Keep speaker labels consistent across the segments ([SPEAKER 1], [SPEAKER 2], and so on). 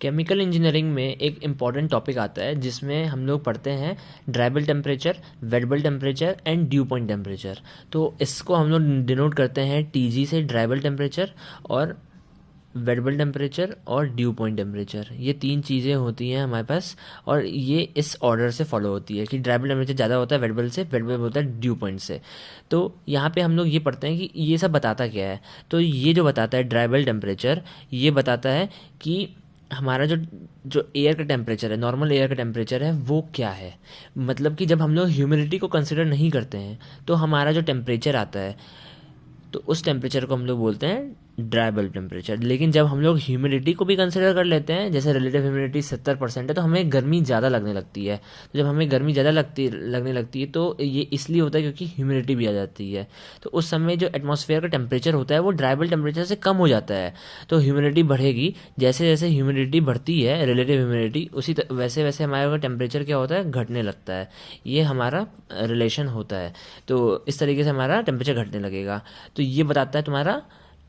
[SPEAKER 1] Chemical engineering में एक important topic आता है जिसमें हम लोग पढ़ते हैं dribble temperature, wettable temperature and due point temperature. तो इसको हम लोग डिनोट करते हैं टीजी से, ड्राइबल टेम्परेचर और वेटेबल टेम्परेचर और ड्यू पॉइंट टेम्परेचर। ये तीन चीज़ें होती हैं हमारे पास और ये इस ऑर्डर से फॉलो होती है कि ड्राइबल टेम्परेचर ज़्यादा होता है वेटेबल से, वेटेबल होता है ड्यू पॉइंट से। तो यहाँ पे हम लोग ये पढ़ते हैं कि ये सब बताता क्या है। तो ये जो बताता है ड्राइबल टेम्परेचर, ये बताता है कि हमारा जो जो एयर का टेम्परेचर है, नॉर्मल एयर का टेम्परेचर है, वो क्या है। मतलब कि जब हम लोग ह्यूमिडिटी को कंसिडर नहीं करते हैं तो हमारा जो टेम्परेचर आता है तो उस टेम्परेचर को हम लोग बोलते हैं ड्राइबल टेम्परेचर। लेकिन जब हम लोग ह्यूमिडिटी को भी कंसिडर कर लेते हैं, जैसे रिलेटिव ह्यूमिडिटी 70% है, तो हमें गर्मी ज़्यादा लगने लगती है। तो जब हमें गर्मी ज़्यादा लगने लगती है तो ये इसलिए होता है क्योंकि ह्यूमिडिटी भी आ जाती है। तो उस समय जो एटमॉस्फेयर का टेम्परेचर होता है वो ड्राइबल टेम्परेचर से कम हो जाता है। तो ह्यूमिडिटी बढ़ेगी, जैसे जैसे ह्यूमिडिटी बढ़ती है, रिलेटिव ह्यूमिडिटी, वैसे वैसे हमारा टेम्परेचर क्या होता है, घटने लगता है। ये हमारा रिलेशन होता है। तो इस तरीके से हमारा टेम्परेचर घटने लगेगा। तो ये बताता है तुम्हारा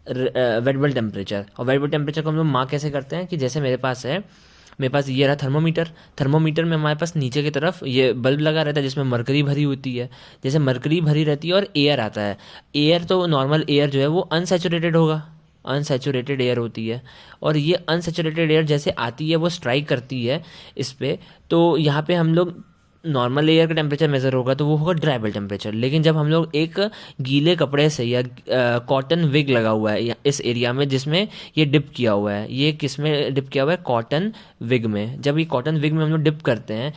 [SPEAKER 1] वेटेबल टेम्परेचर। और वेटेबल टेम्परेचर को हम लोग मार्क कैसे करते हैं कि जैसे मेरे पास ये रहा थर्मोमीटर में हमारे पास नीचे की तरफ ये बल्ब लगा रहता है जिसमें मरकरी भरी होती है। जैसे मरकरी भरी रहती है और एयर आता है। एयर तो नॉर्मल एयर जो है वो अनसैचुरेटेड होगा, अनसैचुरेटेड एयर होती है। और ये अनसैचुरेटेड एयर जैसे आती है वो स्ट्राइक करती है इस पे, तो यहाँ पे हम लोग नॉर्मल एयर का टेम्परेचर मेज़र होगा तो वो होगा ड्राइबल टेम्परेचर। लेकिन जब हम लोग एक गीले कपड़े से या कॉटन विग लगा हुआ है इस एरिया में जिसमें ये डिप किया हुआ है, ये किस में डिप किया हुआ है, कॉटन विग में। जब ये कॉटन विग में हम लोग डिप करते हैं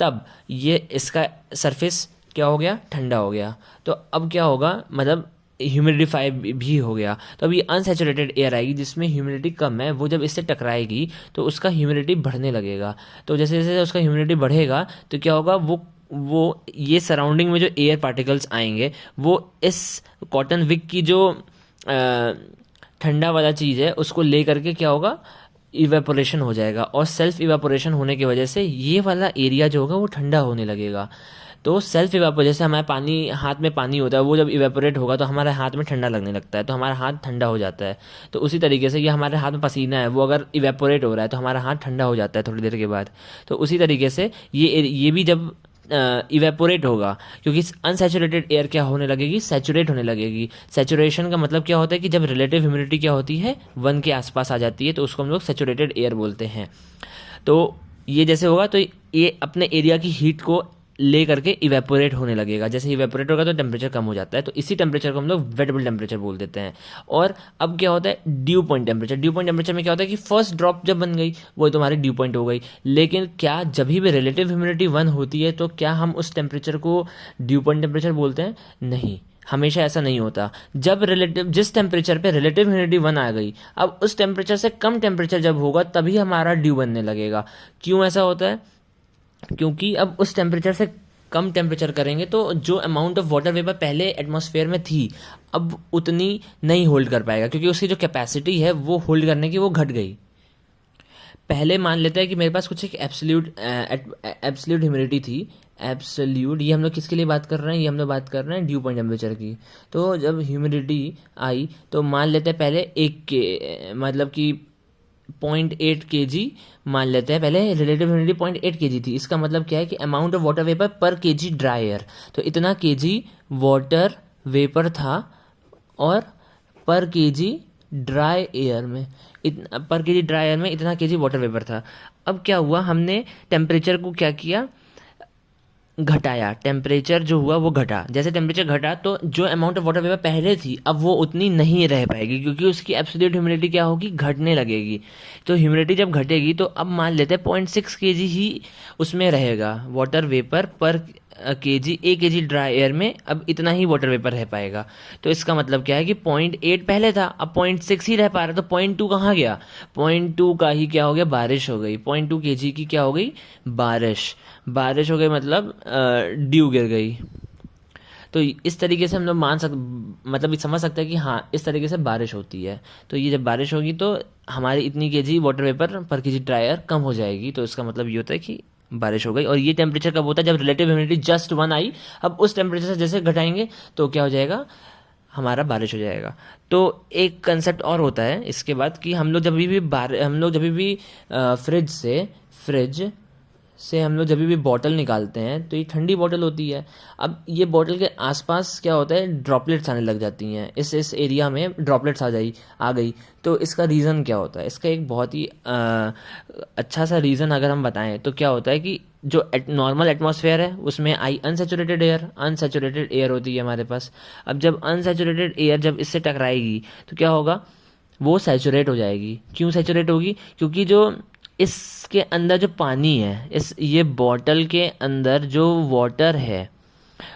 [SPEAKER 1] तब ये इसका सरफेस क्या हो गया, ठंडा हो गया। तो अब क्या होगा, मतलब ह्यूमिडिफाई भी हो गया। तो अब ये अनसैचुरेटेड एयर आएगी जिसमें ह्यूमिडिटी कम है, वो जब इससे टकराएगी तो उसका ह्यूमिडिटी बढ़ने लगेगा। तो जैसे जैसे उसका ह्यूमिडिटी बढ़ेगा तो क्या होगा, वो ये सराउंडिंग में जो एयर पार्टिकल्स आएंगे वो इस कॉटन विक की जो ठंडा वाला चीज़ है उसको ले करके क्या होगा, इवेपोरेशन हो जाएगा। और सेल्फ इवेपोरेशन होने की वजह से ये वाला एरिया जो होगा वो ठंडा होने लगेगा। तो सेल्फ इवेपोरेशन, जैसे हमारे पानी, हाथ में पानी होता है, वो जब इवेपोरेट होगा तो हमारे हाथ में ठंडा लगने लगता है, तो हमारा हाथ ठंडा हो जाता है। तो उसी तरीके से ये हमारे हाथ में पसीना है, वो अगर इवेपोरेट हो रहा है तो हमारा हाथ ठंडा हो जाता है थोड़ी देर के बाद। तो उसी तरीके से ये भी जब इवेपोरेट होगा, क्योंकि अनसैचुरेटेड एयर क्या होने लगेगी, सैचुरेट होने लगेगी। सैचुरेशन का मतलब क्या होता है कि जब रिलेटिव ह्यूमिडिटी क्या होती है, 1 के आसपास आ जाती है, तो उसको हम लोग सैचुरेटेड एयर बोलते हैं। तो ये जैसे होगा तो ये अपने एरिया की हीट को ले करके इवेपोरेट होने लगेगा। जैसे इवेपोरेट होगा तो टेम्परेचर कम हो जाता है, तो इसी टेम्परेचर को हम लोग वेटेबल टेम्परेचर बोल देते हैं। और अब क्या होता है, due point temperature. Due point temperature में क्या होता है कि फर्स्ट ड्रॉप जब बन गई वो तुम्हारी ड्यू पॉइंट हो गई। लेकिन क्या जब भी रिलेटिव ह्यूमिडिटी 1 होती है तो क्या हम उस टेम्परेचर को ड्यू पॉइंट टेम्परेचर बोलते हैं? नहीं, हमेशा ऐसा नहीं होता। जब जिस टेम्परेचर पे रिलेटिव ह्यूमिडिटी 1 आ गई, अब उस टेम्परेचर से कम टेम्परेचर जब होगा तभी हमारा ड्यू बनने लगेगा। क्यों ऐसा होता है? क्योंकि अब उस टेम्परेचर से कम टेम्परेचर करेंगे तो जो अमाउंट ऑफ वाटर वेपर पहले एटमॉस्फेयर में थी अब उतनी नहीं होल्ड कर पाएगा, क्योंकि उसकी जो कैपेसिटी है वो होल्ड करने की वो घट गई। पहले मान लेते हैं कि मेरे पास कुछ एक एब्सोल्यूट ह्यूमिडिटी थी। एब्सोल्यूट, ये हम लोग किसके लिए बात कर रहे हैं, ये हम लोग बात कर रहे हैं ड्यू पॉइंट टेम्परेचर की। तो जब ह्यूमिडिटी आई तो मान लेते हैं पहले मतलब कि 0.8 kg मान लेते हैं। पहले रिलेटिव ह्यूमिडिटी 0.8 kg थी। इसका मतलब क्या है कि अमाउंट ऑफ वाटर वेपर पर kg ड्राई एयर, तो इतना kg वाटर वेपर था और पर kg ड्राई एयर में इतना kg वाटर वेपर था। अब क्या हुआ, हमने टेम्परेचर को क्या किया, घटाया। टेम्परेचर जो हुआ वो घटा। जैसे टेम्परेचर घटा तो जो अमाउंट ऑफ वाटर वेपर पहले थी अब वो उतनी नहीं रह पाएगी, क्योंकि उसकी एब्सोल्यूट ह्यूमिडिटी क्या होगी, घटने लगेगी। तो ह्यूमिडिटी जब घटेगी तो अब मान लेते हैं 0.6 kg ही उसमें रहेगा वाटर वेपर पर kg, 1 kg ड्राई एयर में अब इतना ही वाटर वेपर रह पाएगा। तो इसका मतलब क्या है कि 0.8 पहले था, अब 0.6 ही रह पा रहा, तो 0.2 कहाँ गया, 0.2 का ही क्या हो गया, बारिश हो गई। 0.2 kg की क्या हो गई, बारिश हो गई, मतलब ड्यू गिर गई। तो इस तरीके से हम लोग मतलब समझ सकते हैं कि हाँ इस तरीके से बारिश होती है। तो ये जब बारिश होगी तो हमारी इतनी kg वाटर वेपर पर kg ड्राई एयर कम हो जाएगी। तो इसका मतलब ये होता है कि बारिश हो गई। और ये टेम्परेचर कब होता है, जब रिलेटिव ह्यूमिडिटी जस्ट 1 आई। अब उस टेम्परेचर से जैसे घटाएंगे तो क्या हो जाएगा, हमारा बारिश हो जाएगा। तो एक कंसेप्ट और होता है इसके बाद कि हम लोग जब भी फ्रिज से हम लोग जब भी बॉटल निकालते हैं तो ये ठंडी बॉटल होती है। अब ये बॉटल के आसपास क्या होता है, ड्रॉपलेट्स आने लग जाती हैं, इस एरिया में ड्रॉपलेट्स आ गई। तो इसका रीज़न क्या होता है? इसका एक बहुत ही अच्छा सा रीज़न अगर हम बताएं तो क्या होता है कि जो नॉर्मल एटमॉस्फेयर है उसमें अनसेचुरेटेड एयर होती है हमारे पास। अब जब अनसेचुरेटेड एयर जब इससे टकराएगी तो क्या होगा, वो सैचुरेट हो जाएगी। क्यों सैचुरेट होगी? क्योंकि जो इसके अंदर जो पानी है, ये बॉटल के अंदर जो वाटर है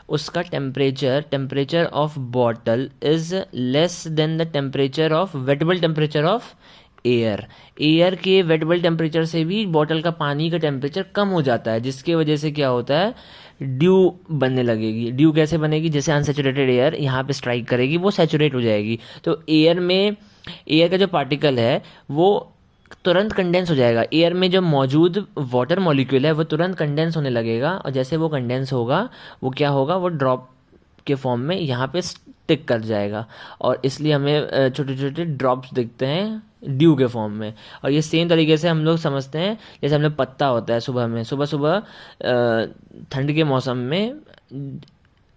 [SPEAKER 1] उसका temperature of bottle is less than the temperature of wettable temperature of air के वेटेबल टेम्परेचर से भी बॉटल का पानी का टेम्परेचर कम हो जाता है, जिसकी वजह से क्या होता है, ड्यू बनने लगेगी। ड्यू कैसे बनेगी? जैसे अनसेचुरेटेड एयर यहाँ पे स्ट्राइक करेगी, वो सैचुरेट हो जाएगी। तो एयर का जो पार्टिकल है वो तुरंत कंडेंस हो जाएगा। एयर में जो मौजूद वाटर मॉलिक्यूल है वो तुरंत कंडेंस होने लगेगा, और जैसे वो कंडेंस होगा वो क्या होगा, वो ड्रॉप के फॉर्म में यहाँ पे स्टिक कर जाएगा, और इसलिए हमें छोटे छोटे ड्रॉप्स दिखते हैं ड्यू के फॉर्म में। और ये सेम तरीके से हम लोग समझते हैं, जैसे हम लोग पत्ता होता है सुबह सुबह ठंड के मौसम में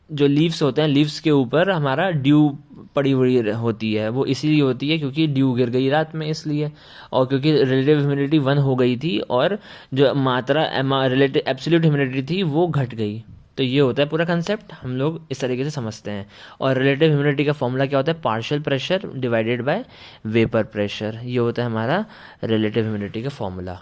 [SPEAKER 1] जो लीव्स होते हैं, लीव्स के ऊपर हमारा ड्यू पड़ी हुई होती है। वो इसीलिए होती है क्योंकि ड्यू गिर गई रात में, इसलिए, और क्योंकि रिलेटिव ह्यूमिडिटी 1 हो गई थी और जो मात्रा रिलेटिव एब्सोल्यूट ह्यूमिडिटी थी वो घट गई। तो ये होता है पूरा कंसेप्ट, हम लोग इस तरीके से समझते हैं। और रिलेटिव ह्यूमिडिटी का फॉर्मूला क्या होता है? Partial pressure divided by vapour pressure. ये होता है हमारा रिलेटिव ह्यूमिडिटी का फॉर्मूला।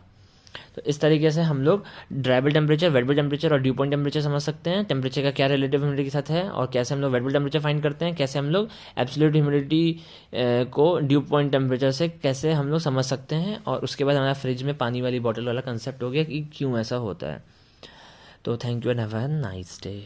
[SPEAKER 1] तो इस तरीके से हम लोग ड्राइबल टेम्परेचर, वेटेबल टेम्परेचर और ड्यू पॉइंट टेम्परेचर समझ सकते हैं। टेम्परेचर का क्या रिलेटिव ह्यूमिडिटी के साथ है, और कैसे हम लोग वेटेबल टेम्परेचर फाइंड करते हैं, कैसे हम लोग एब्सोल्यूट ह्यूमिडिटी को ड्यू पॉइंट टेम्परेचर से कैसे हम लोग समझ सकते हैं। और उसके बाद हमारा फ्रिज में पानी वाली बॉटल वाला कंसेप्ट हो गया कि क्यों ऐसा होता है। तो thank you and have a nice day.